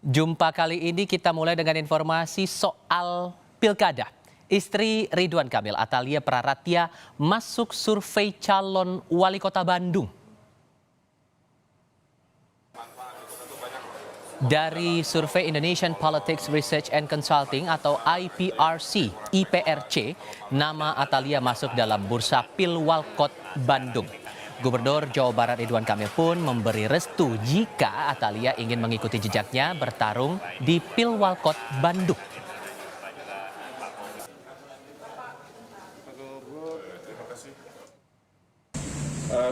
Jumpa kali ini kita mulai dengan informasi soal pilkada. Istri Ridwan Kamil, Atalia Praratia, masuk survei calon wali kota Bandung. Dari survei Indonesian Politics Research and Consulting atau IPRC, nama Atalia masuk dalam bursa Pilwalkot Bandung. Gubernur Jawa Barat Ridwan Kamil pun memberi restu jika Atalia ingin mengikuti jejaknya bertarung di Pilwalkot Bandung.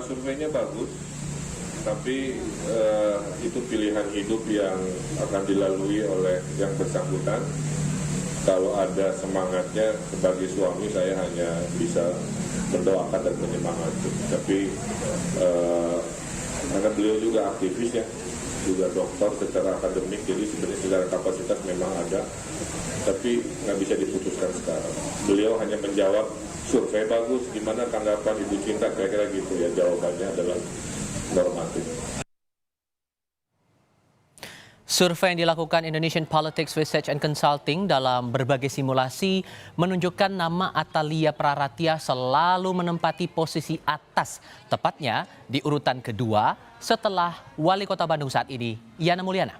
Surveinya bagus, tapi itu pilihan hidup yang akan dilalui oleh yang bersangkutan. Kalau ada semangatnya sebagai suami, saya hanya bisa mendoakan dan menyemangati. Tapi karena beliau juga aktivis ya, juga dokter secara akademik, jadi sebenarnya secara kapasitas memang ada, tapi nggak bisa diputuskan sekarang. Beliau hanya menjawab survei bagus, gimana tanggapan Ibu Cinta, kira-kira gitu ya, jawabannya adalah normatif. Survei yang dilakukan Indonesian Politics Research and Consulting dalam berbagai simulasi menunjukkan nama Atalia Praratia selalu menempati posisi atas, tepatnya di urutan kedua setelah Wali Kota Bandung saat ini, Yana Mulyana.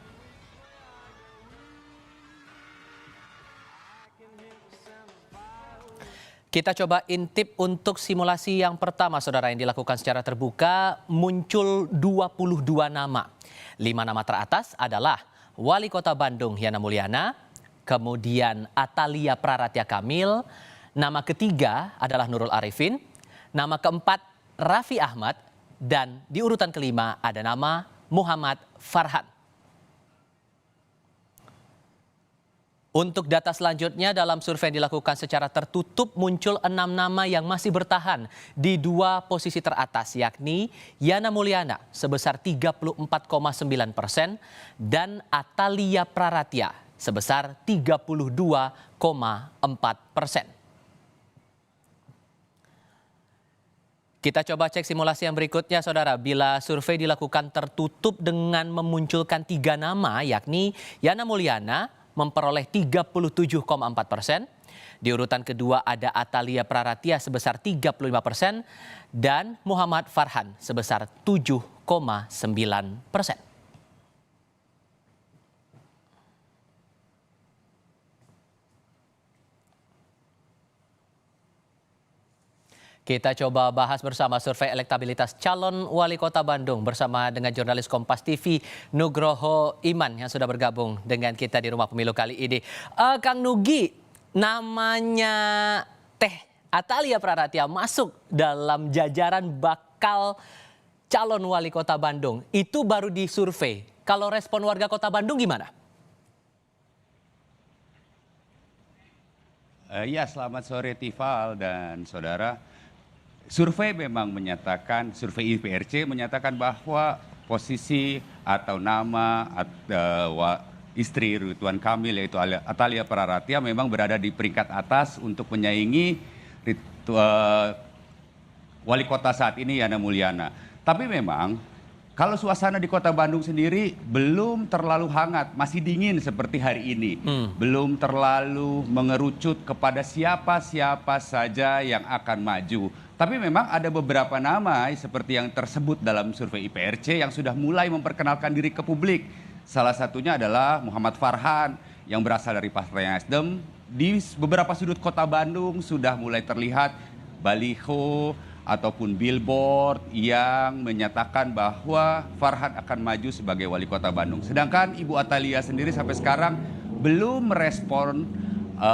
Kita coba intip untuk simulasi yang pertama, saudara, yang dilakukan secara terbuka. Muncul 22 nama. 5 nama teratas adalah Wali Kota Bandung Yana Mulyana, kemudian Atalia Praratia Kamil, nama ketiga adalah Nurul Arifin, nama keempat Raffi Ahmad, dan di urutan kelima ada nama Muhammad Farhan. Untuk data selanjutnya, dalam survei yang dilakukan secara tertutup muncul 6 nama yang masih bertahan di 2 posisi teratas, yakni Yana Mulyana sebesar 34,9% dan Atalia Praratia sebesar 32,4%. Kita coba cek simulasi yang berikutnya, saudara. Bila survei dilakukan tertutup dengan memunculkan 3 nama, yakni Yana Mulyana memperoleh 37,4%. Di urutan kedua ada Atalia Praratia sebesar 35% dan Muhammad Farhan sebesar 7,9%. Kita coba bahas bersama survei elektabilitas calon wali kota Bandung bersama dengan jurnalis Kompas TV Nugroho Iman yang sudah bergabung dengan kita di Rumah Pemilu kali ini. Kang Nugi, namanya Teh Atalia Praratia masuk dalam jajaran bakal calon wali kota Bandung. Itu baru disurvei. Kalau respon warga kota Bandung gimana? Ya, selamat sore Tifal dan saudara. Survei memang menyatakan, survei IPRC menyatakan bahwa posisi atau nama istri Ridwan Kamil yaitu Atalia Praratia memang berada di peringkat atas untuk menyaingi wali kota saat ini Yana Mulyana. Tapi memang kalau suasana di kota Bandung sendiri belum terlalu hangat, masih dingin seperti hari ini. Belum terlalu mengerucut kepada siapa-siapa saja yang akan maju. Tapi memang ada beberapa nama seperti yang tersebut dalam survei IPRC yang sudah mulai memperkenalkan diri ke publik. Salah satunya adalah Muhammad Farhan yang berasal dari Partai Nasdem. Di beberapa sudut kota Bandung sudah mulai terlihat baliho ataupun billboard yang menyatakan bahwa Farhan akan maju sebagai wali kota Bandung. Sedangkan Ibu Atalia sendiri sampai sekarang belum merespon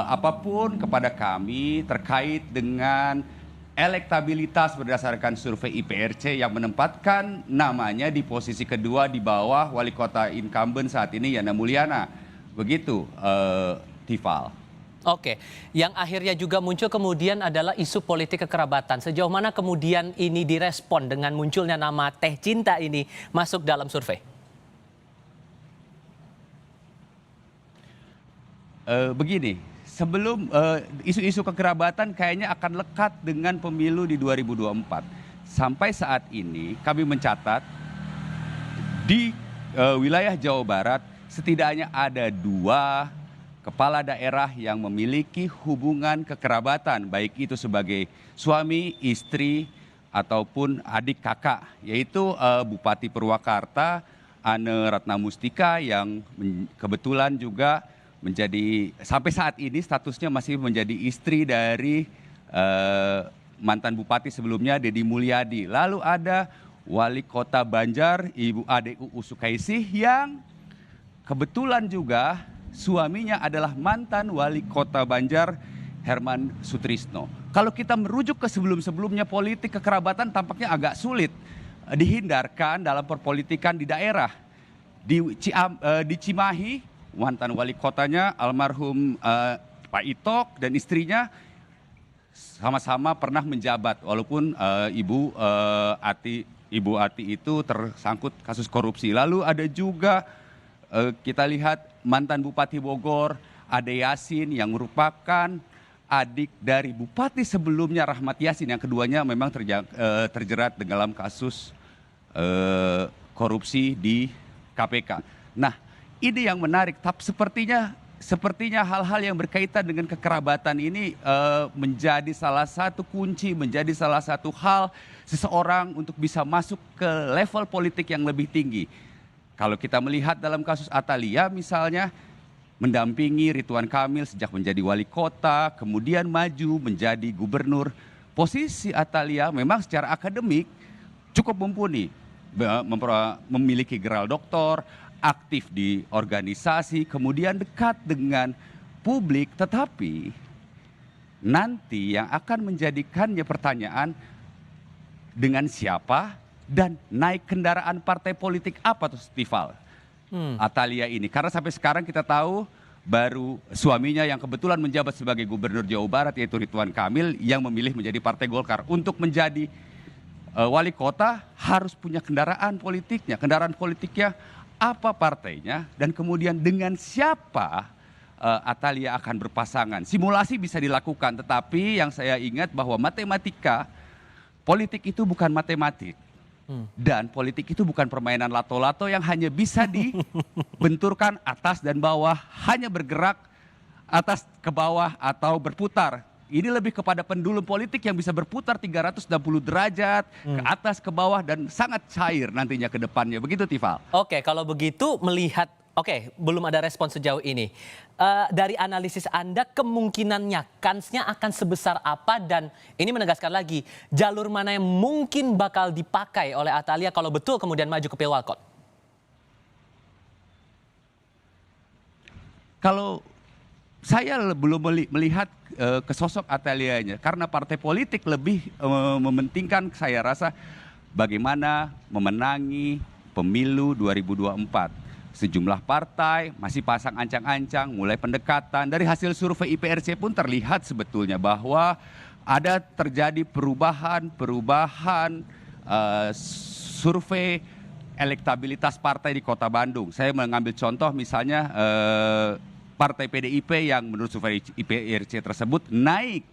apapun kepada kami terkait dengan elektabilitas berdasarkan survei IPRC yang menempatkan namanya di posisi kedua di bawah wali kota incumbent saat ini Yana Mulyana. Begitu, Tifal. Oke, yang akhirnya juga muncul kemudian adalah isu politik kekerabatan. Sejauh mana kemudian ini direspon dengan munculnya nama Teh Cinta ini masuk dalam survei? Begini. Sebelum isu-isu kekerabatan kayaknya akan lekat dengan pemilu di 2024. Sampai saat ini kami mencatat di wilayah Jawa Barat setidaknya ada 2 kepala daerah yang memiliki hubungan kekerabatan, baik itu sebagai suami, istri, ataupun adik kakak, yaitu Bupati Purwakarta, Ane Ratnamustika, yang kebetulan juga menjadi, sampai saat ini statusnya masih menjadi istri dari mantan bupati sebelumnya, Deddy Mulyadi. Lalu ada Wali Kota Banjar, Ibu Ade Uu Sukaisih, yang kebetulan juga suaminya adalah mantan Wali Kota Banjar, Herman Sutrisno. Kalau kita merujuk ke sebelum-sebelumnya, politik kekerabatan tampaknya agak sulit dihindarkan dalam perpolitikan di daerah. Di Cimahi, mantan wali kotanya almarhum Pak Itok dan istrinya sama-sama pernah menjabat, walaupun Ibu Ati itu tersangkut kasus korupsi. Lalu ada juga kita lihat mantan Bupati Bogor, Ade Yasin, yang merupakan adik dari bupati sebelumnya, Rahmat Yasin, yang keduanya memang terjerat dalam kasus korupsi di KPK. Nah, ini yang menarik. Tapi sepertinya hal-hal yang berkaitan dengan kekerabatan ini menjadi salah satu kunci, menjadi salah satu hal seseorang untuk bisa masuk ke level politik yang lebih tinggi. Kalau kita melihat dalam kasus Atalia misalnya, mendampingi Ridwan Kamil sejak menjadi wali kota, kemudian maju menjadi gubernur. Posisi Atalia memang secara akademik cukup mumpuni, memiliki gelar doktor, aktif di organisasi, kemudian dekat dengan publik, tetapi nanti yang akan menjadikannya pertanyaan, dengan siapa dan naik kendaraan partai politik apa tuh, Stifal? Atalia ini, karena sampai sekarang kita tahu baru suaminya yang kebetulan menjabat sebagai gubernur Jawa Barat, yaitu Ridwan Kamil, yang memilih menjadi Partai Golkar. Untuk menjadi wali kota harus punya kendaraan politiknya apa partainya, dan kemudian dengan siapa Atalia akan berpasangan. Simulasi bisa dilakukan, tetapi yang saya ingat bahwa matematika, politik itu bukan matematik. Dan politik itu bukan permainan lato-lato yang hanya bisa dibenturkan atas dan bawah, hanya bergerak atas ke bawah atau berputar. Ini lebih kepada pendulum politik yang bisa berputar 360 derajat ke atas, ke bawah, dan sangat cair nantinya ke depannya. Begitu, Tifal. Oke, kalau begitu melihat, belum ada respon sejauh ini. Dari analisis Anda, kemungkinannya, kansnya akan sebesar apa? Dan ini menegaskan lagi, jalur mana yang mungkin bakal dipakai oleh Atalia kalau betul kemudian maju ke Pilwalkot? Kalau saya belum melihat ke sosok Atalianya, karena partai politik lebih mementingkan, saya rasa, bagaimana memenangi pemilu 2024. Sejumlah partai masih pasang ancang-ancang, mulai pendekatan. Dari hasil survei IPRC pun terlihat sebetulnya bahwa ada terjadi perubahan survei elektabilitas partai di Kota Bandung. Saya mengambil contoh misalnya Partai PDIP yang menurut survei IPRC tersebut naik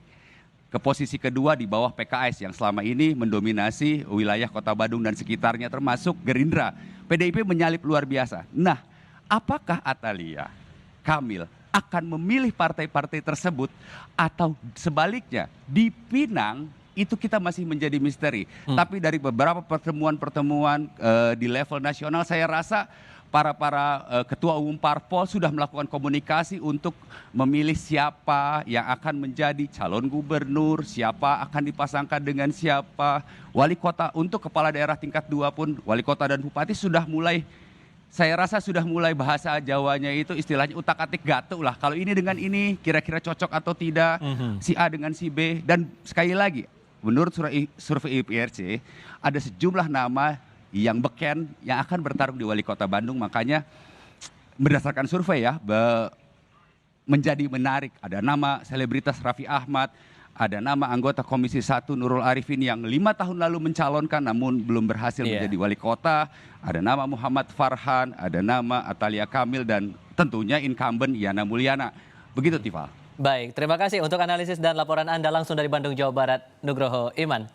ke posisi kedua di bawah PKS yang selama ini mendominasi wilayah Kota Bandung dan sekitarnya, termasuk Gerindra. PDIP menyalip luar biasa. Nah, apakah Atalia, Kamil akan memilih partai-partai tersebut, atau sebaliknya di Pinang itu kita masih menjadi misteri. Tapi dari beberapa pertemuan di level nasional, saya rasa para ketua umum parpol sudah melakukan komunikasi untuk memilih siapa yang akan menjadi calon gubernur, siapa akan dipasangkan dengan siapa. Wali kota, untuk kepala daerah tingkat 2 pun, wali kota dan bupati sudah mulai, saya rasa sudah mulai, bahasa Jawanya itu istilahnya utak-atik gatuk lah. Kalau ini dengan ini kira-kira cocok atau tidak, si A dengan si B. Dan sekali lagi, menurut survei IPRC ada sejumlah nama yang beken yang akan bertarung di wali kota Bandung. Makanya berdasarkan survei ya, menjadi menarik. Ada nama selebritas Raffi Ahmad, ada nama anggota Komisi 1 Nurul Arifin yang 5 tahun lalu mencalonkan namun belum berhasil menjadi wali kota. Ada nama Muhammad Farhan, ada nama Atalia Kamil, dan tentunya incumbent Yana Mulyana. Begitu, Tifal. Baik, terima kasih untuk analisis dan laporan Anda langsung dari Bandung, Jawa Barat, Nugroho Iman.